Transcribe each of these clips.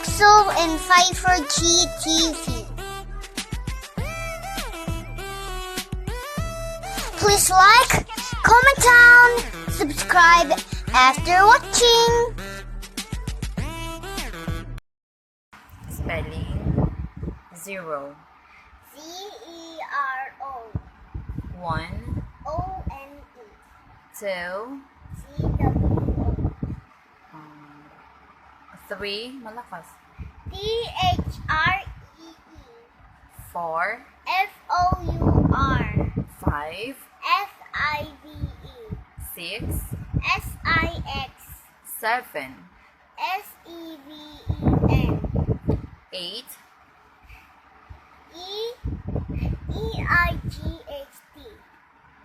Pixel and Pfeiffer GTV. Please like, comment down, subscribe after watching. Spelling 0 ZERO 1 ONE 2 CWO 3 malakas THREE 4 FOUR 5 FIVE 6 SIX 7 SEVEN 8 EIGHT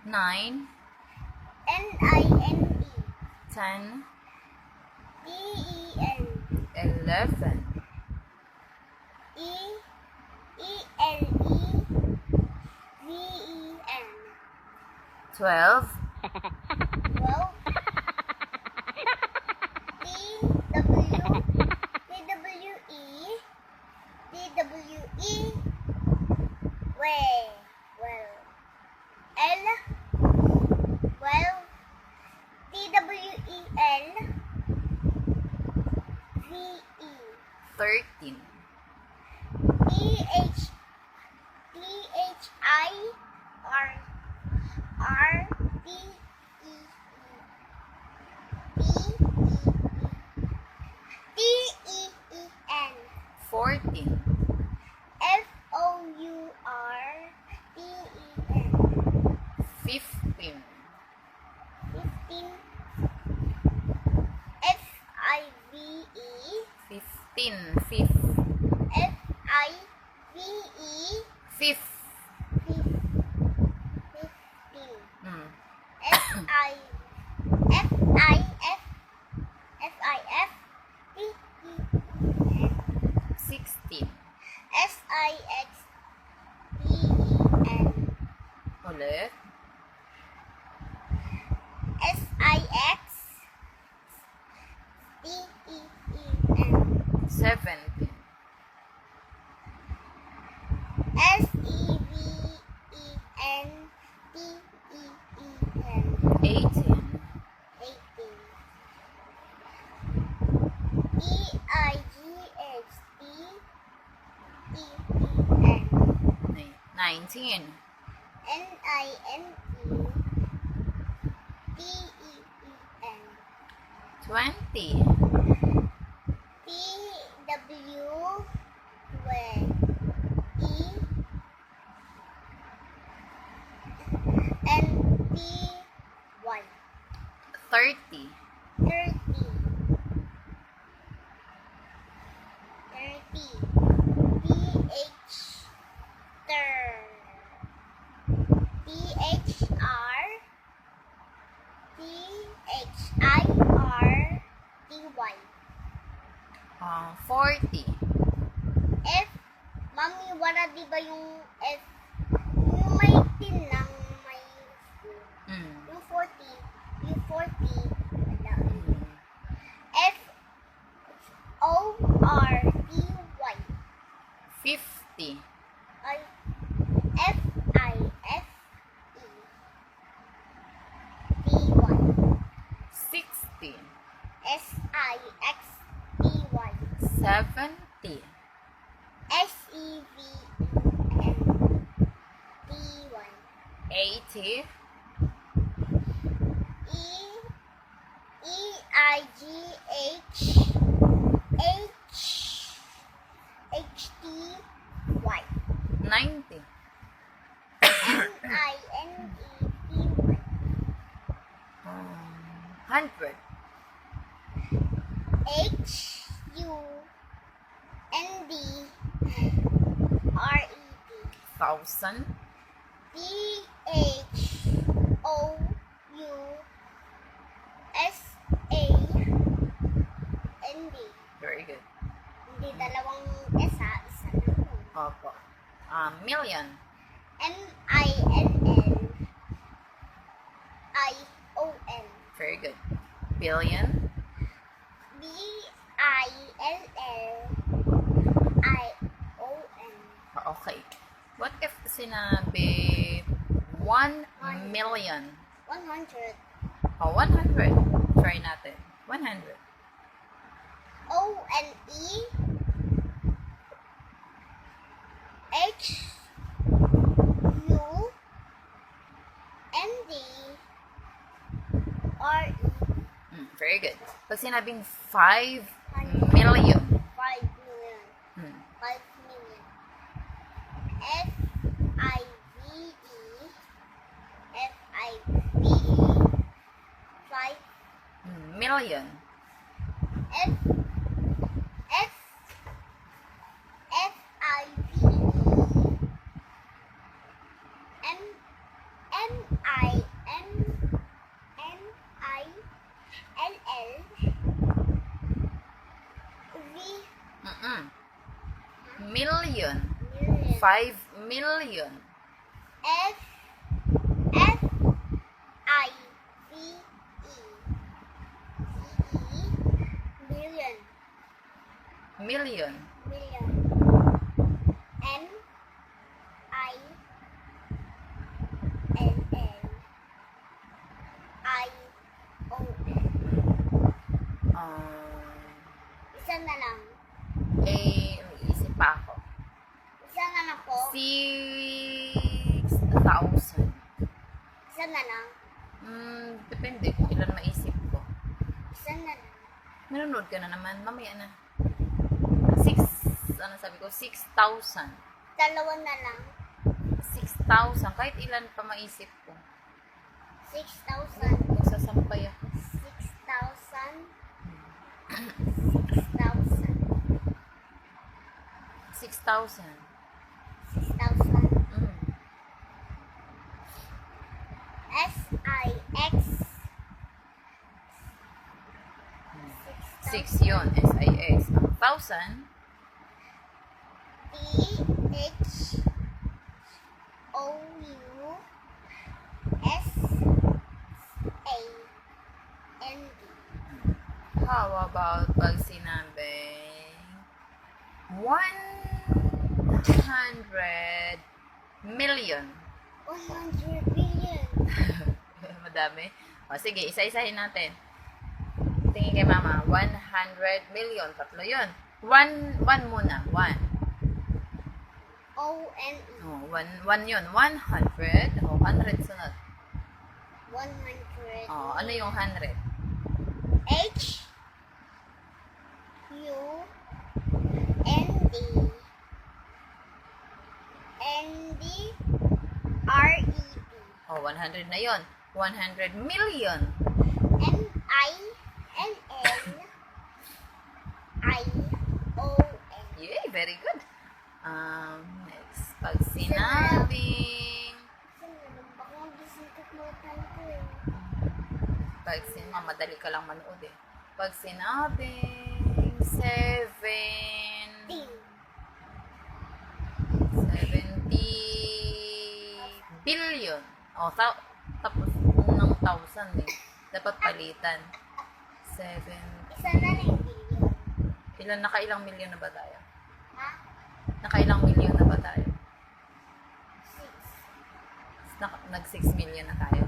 9 NINE 10 DEN 11 VEN 12 12 TWE L TWEL VE 13 THIRTEEN 14 FOURTEN 15 15 FIVE 15 fifth FIVE fifth 15 mm. FIF 16 SIXTEN ulit SIXTEEN 17 SEVENTEEN 18 EIGHTEEN 19 NINETEEN 20 TWENTY 30 30 THIRTY 40 F, Mami, wala di ba yung F? Yung may tin lang, may mm. yung 40, wala. F, ORTY 50 ay, FIFE T1 60 SIXTY 70 SEVEN T1 80 EIGHHTY 90 NINETY 100 HUNDRET 1000 THOUSAND very good Hindi dalawang S ha, isa lang. opo million MILLION very good billion BILLION What if sinabi 1 million? 100. Oh, 100. Try natin. 100. O-N-E H-U-N-D-R-E. Very good. Pag sinabing 5 million. 5 million. Hmm. 5 million. F-I-V-E. F-I-V-E. 5 Million. F F F I V E M M I M M I L L V Million. million 5 million. F F I V E million Million. million M I L L I O N. Isa na lang. Isip pa ako. Isa na lang po. 6,000. Isa na lang. Depende kung ilan maisip ko. Isa na lang. Nanonood ka na naman. Mamaya na. 6, ano sabi ko? 6,000. Dalawa na lang. 6,000. Kahit ilan pa maisip ko. 6,000. Magsasampay ako. 6,000. 6,000. 6,000. S-I-X. 6 yun. S-I-X. 1,000. T-H-O-U-S-A-N-D. How about pag sinabing 100 million? 100 billion. Madami. O, sige, isa-isahin natin. Tingin kay mama, 100 million. Tatlo yun. One muna. 1. O-N-E. Oh, one yun. 100. Oh, 100 sunod. 100. Oh, ano yung 100? H-U-N-D. N-D-R-E-D. Oh, 100 na yun. 100 million. M-I-L-L-I-O-N. Yay, very good. Next, pag sinabing madali ka lang manood eh. Pag sinabing 70 billion. Oh, tapos unang 1,000 eh. Dapat palitan. 7. Isa na lang yung billion. Nakailang milyon na ba tayo? Ha? Nakailang milyon na ba tayo? 6. Nag 6 million na tayo.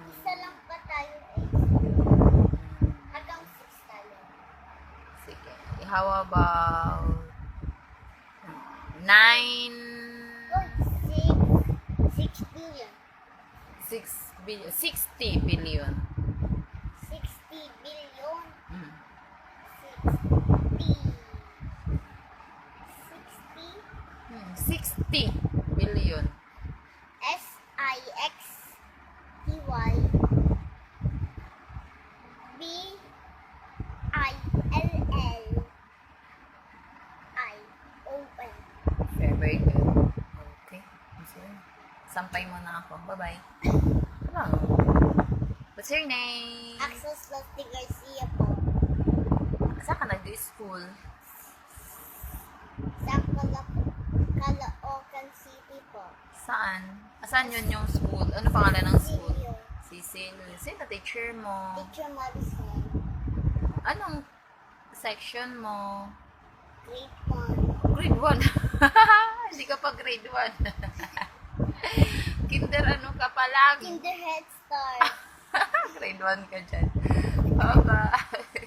Isa lang pa tayo eh. Hanggang 6 tayo. Sige. How about 9 6 billion. 6 billion 60 billion 60 billion. 60 billion. S-I-X-T-Y B-I-L-L-I-O-N. Very good. Okay. Sampay mo na ako. Bye-bye. Wow. What's your name? Axel Lofty Garcia po. Saan ka nag-school? Sa Caloocan City po. Saan? Saan yun yung school? Ano pangalan ng school? Cecilio. Cecil. Sino teacher mo? Teacher Madison. Anong section mo? Grade 1. grade 1. Hindi ka pa grade 1. Kinder ano ka pa lang. Kinder Head Start. Grade 1 ka dyan. Bye-bye.